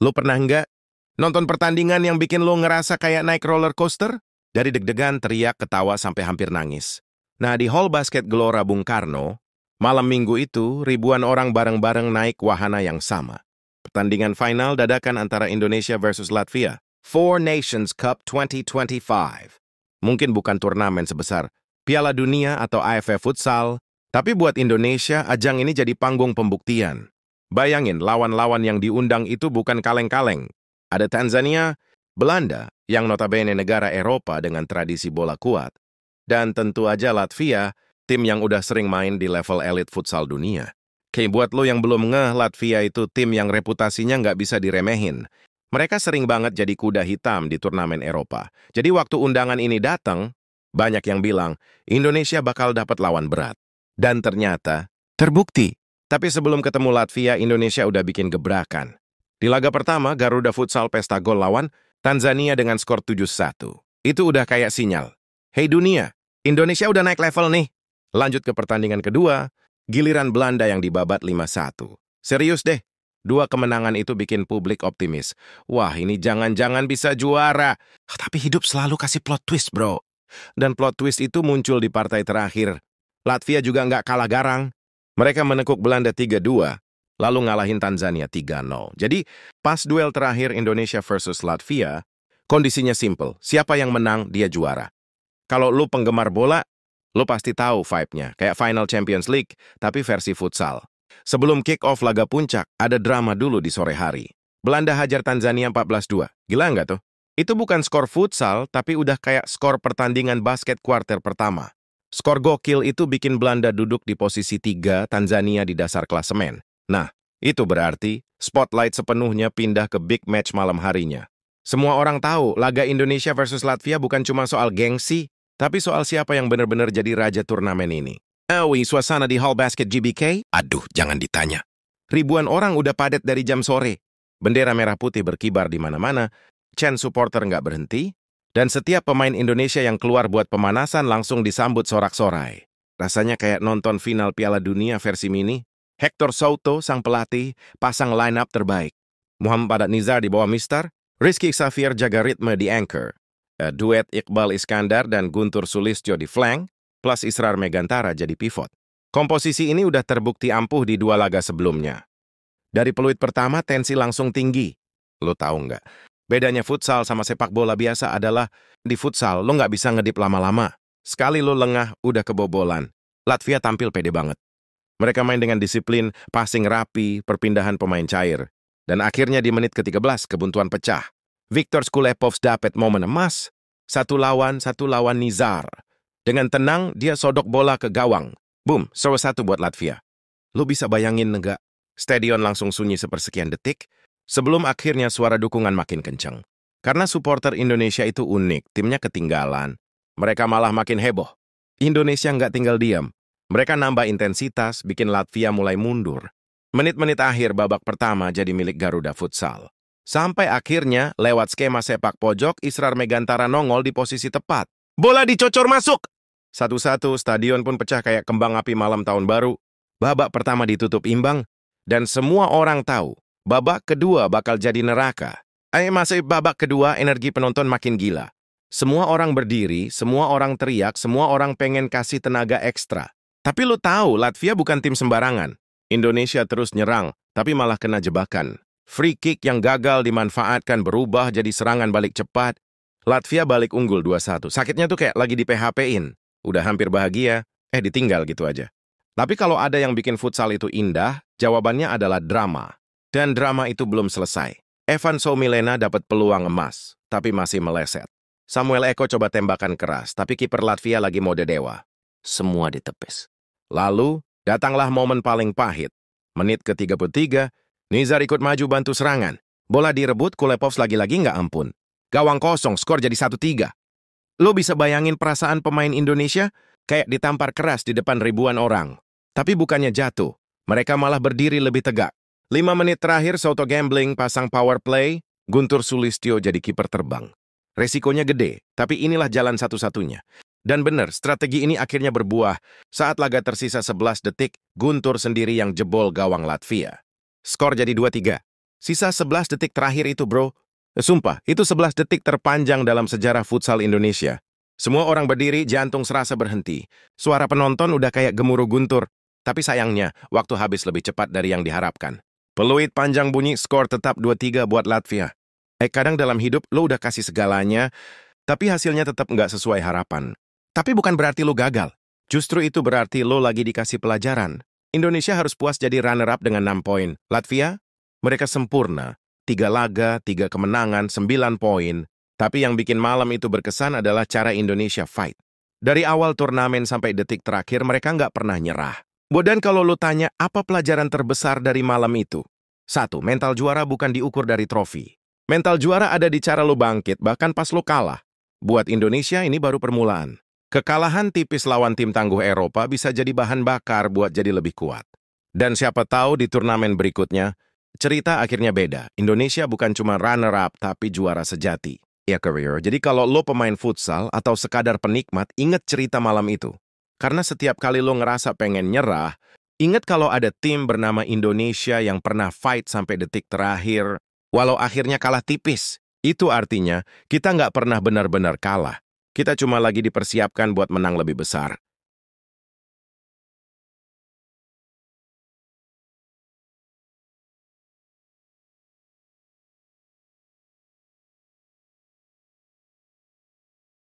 Lu pernah nggak nonton pertandingan yang bikin lu ngerasa kayak naik roller coaster? Dari deg-degan, teriak, ketawa, sampai hampir nangis. Nah, di Hall Basket Gelora Bung Karno, malam minggu itu, ribuan orang bareng-bareng naik wahana yang sama. Pertandingan final dadakan antara Indonesia versus Latvia. Four Nations Cup 2025. Mungkin bukan turnamen sebesar Piala Dunia atau AFF Futsal, tapi buat Indonesia, ajang ini jadi panggung pembuktian. Bayangin, lawan-lawan yang diundang itu bukan kaleng-kaleng. Ada Tanzania, Belanda, yang notabene negara Eropa dengan tradisi bola kuat. Dan tentu aja Latvia, tim yang udah sering main di level elit futsal dunia. Kayak buat lo yang belum ngeh, Latvia itu tim yang reputasinya nggak bisa diremehin. Mereka sering banget jadi kuda hitam di turnamen Eropa. Jadi waktu undangan ini datang, banyak yang bilang Indonesia bakal dapat lawan berat. Dan ternyata, terbukti. Tapi sebelum ketemu Latvia, Indonesia udah bikin gebrakan. Di laga pertama, Garuda Futsal pesta gol lawan Tanzania dengan skor 7-1. Itu udah kayak sinyal. Hei dunia, Indonesia udah naik level nih. Lanjut ke pertandingan kedua, giliran Belanda yang dibabat 5-1. Serius deh, dua kemenangan itu bikin publik optimis. Wah, ini jangan-jangan bisa juara. Tapi hidup selalu kasih plot twist, bro. Dan plot twist itu muncul di partai terakhir. Latvia juga nggak kalah garang. Mereka menekuk Belanda 3-2, lalu ngalahin Tanzania 3-0. Jadi, pas duel terakhir Indonesia versus Latvia, kondisinya simple. Siapa yang menang, dia juara. Kalau lu penggemar bola, lu pasti tahu vibe-nya. Kayak Final Champions League, tapi versi futsal. Sebelum kick-off laga puncak, ada drama dulu di sore hari. Belanda hajar Tanzania 14-2. Gila nggak tuh? Itu bukan skor futsal, tapi udah kayak skor pertandingan basket kuarter pertama. Skor gokil itu bikin Belanda duduk di posisi 3, Tanzania di dasar klasemen. Nah, itu berarti spotlight sepenuhnya pindah ke big match malam harinya. Semua orang tahu laga Indonesia versus Latvia bukan cuma soal gengsi, tapi soal siapa yang benar-benar jadi raja turnamen ini. Suasana di Hall Basket GBK? Aduh, jangan ditanya. Ribuan orang udah padat dari jam sore. Bendera merah putih berkibar di mana-mana, chant supporter nggak berhenti, dan setiap pemain Indonesia yang keluar buat pemanasan langsung disambut sorak-sorai. Rasanya kayak nonton final Piala Dunia versi mini. Hector Souto, sang pelatih, pasang line-up terbaik. Muhammad Nizar di bawah Mister, Rizky Xavier jaga ritme di anchor. Duet Iqbal Iskandar dan Guntur Sulistyo di flank, plus Israr Megantara jadi pivot. Komposisi ini udah terbukti ampuh di dua laga sebelumnya. Dari peluit pertama, tensi langsung tinggi. Lo tahu nggak? Bedanya futsal sama sepak bola biasa adalah, di futsal lo nggak bisa ngedip lama-lama. Sekali lo lengah, udah kebobolan. Latvia tampil pede banget. Mereka main dengan disiplin, passing rapi, perpindahan pemain cair. Dan akhirnya di menit ke-13, kebuntuan pecah. Viktor Skulepovs dapat momen emas. Satu lawan Nizar. Dengan tenang, dia sodok bola ke gawang. Boom, 1 buat Latvia. Lo bisa bayangin nggak? Stadion langsung sunyi sepersekian detik, sebelum akhirnya suara dukungan makin kencang. Karena supporter Indonesia itu unik, timnya ketinggalan. Mereka malah makin heboh. Indonesia nggak tinggal diam. Mereka nambah intensitas, bikin Latvia mulai mundur. Menit-menit akhir babak pertama jadi milik Garuda Futsal. Sampai akhirnya, lewat skema sepak pojok, Israr Megantara nongol di posisi tepat. Bola dicocor masuk! 1-1, stadion pun pecah kayak kembang api malam tahun baru. Babak pertama ditutup imbang, dan semua orang tahu, babak kedua bakal jadi neraka. Masih babak kedua, energi penonton makin gila. Semua orang berdiri, semua orang teriak, semua orang pengen kasih tenaga ekstra. Tapi lo tahu, Latvia bukan tim sembarangan. Indonesia terus nyerang, tapi malah kena jebakan. Free kick yang gagal dimanfaatkan berubah jadi serangan balik cepat. Latvia balik unggul 2-1. Sakitnya tuh kayak lagi di PHP-in. Udah hampir bahagia, ditinggal gitu aja. Tapi kalau ada yang bikin futsal itu indah, jawabannya adalah drama. Dan drama itu belum selesai. Evan Soumilena dapat peluang emas, tapi masih meleset. Samuel Eko coba tembakan keras, tapi kiper Latvia lagi mode dewa. Semua ditepis. Lalu, datanglah momen paling pahit. Menit ke-33, Nizar ikut maju bantu serangan. Bola direbut, Kulepovs lagi-lagi nggak ampun. Gawang kosong, skor jadi 1-3. Lo bisa bayangin perasaan pemain Indonesia? Kayak ditampar keras di depan ribuan orang. Tapi bukannya jatuh, mereka malah berdiri lebih tegak. 5 menit terakhir, Soto gambling, pasang power play, Guntur Sulistyo jadi kiper terbang. Resikonya gede, tapi inilah jalan satu-satunya. Dan benar, strategi ini akhirnya berbuah. Saat laga tersisa 11 detik, Guntur sendiri yang jebol gawang Latvia. Skor jadi 2-3. Sisa 11 detik terakhir itu, bro. Sumpah, itu 11 detik terpanjang dalam sejarah futsal Indonesia. Semua orang berdiri, jantung serasa berhenti. Suara penonton udah kayak gemuruh guntur. Tapi sayangnya, waktu habis lebih cepat dari yang diharapkan. Peluit panjang bunyi, skor tetap 2-3 buat Latvia. Kadang dalam hidup, lo udah kasih segalanya, tapi hasilnya tetap nggak sesuai harapan. Tapi bukan berarti lo gagal. Justru itu berarti lo lagi dikasih pelajaran. Indonesia harus puas jadi runner-up dengan 6 poin. Latvia, mereka sempurna. 3 laga, 3 kemenangan, 9 poin. Tapi yang bikin malam itu berkesan adalah cara Indonesia fight. Dari awal turnamen sampai detik terakhir, mereka nggak pernah nyerah. Dan kalau lo tanya, apa pelajaran terbesar dari malam itu? 1. Mental juara bukan diukur dari trofi. Mental juara ada di cara lo bangkit, bahkan pas lo kalah. Buat Indonesia, ini baru permulaan. Kekalahan tipis lawan tim tangguh Eropa bisa jadi bahan bakar buat jadi lebih kuat. Dan siapa tahu di turnamen berikutnya, cerita akhirnya beda. Indonesia bukan cuma runner-up, tapi juara sejati. Ya, career. Jadi kalau lo pemain futsal atau sekadar penikmat, inget cerita malam itu. Karena setiap kali lo ngerasa pengen nyerah, inget kalau ada tim bernama Indonesia yang pernah fight sampai detik terakhir, walau akhirnya kalah tipis. Itu artinya kita nggak pernah benar-benar kalah. Kita cuma lagi dipersiapkan buat menang lebih besar.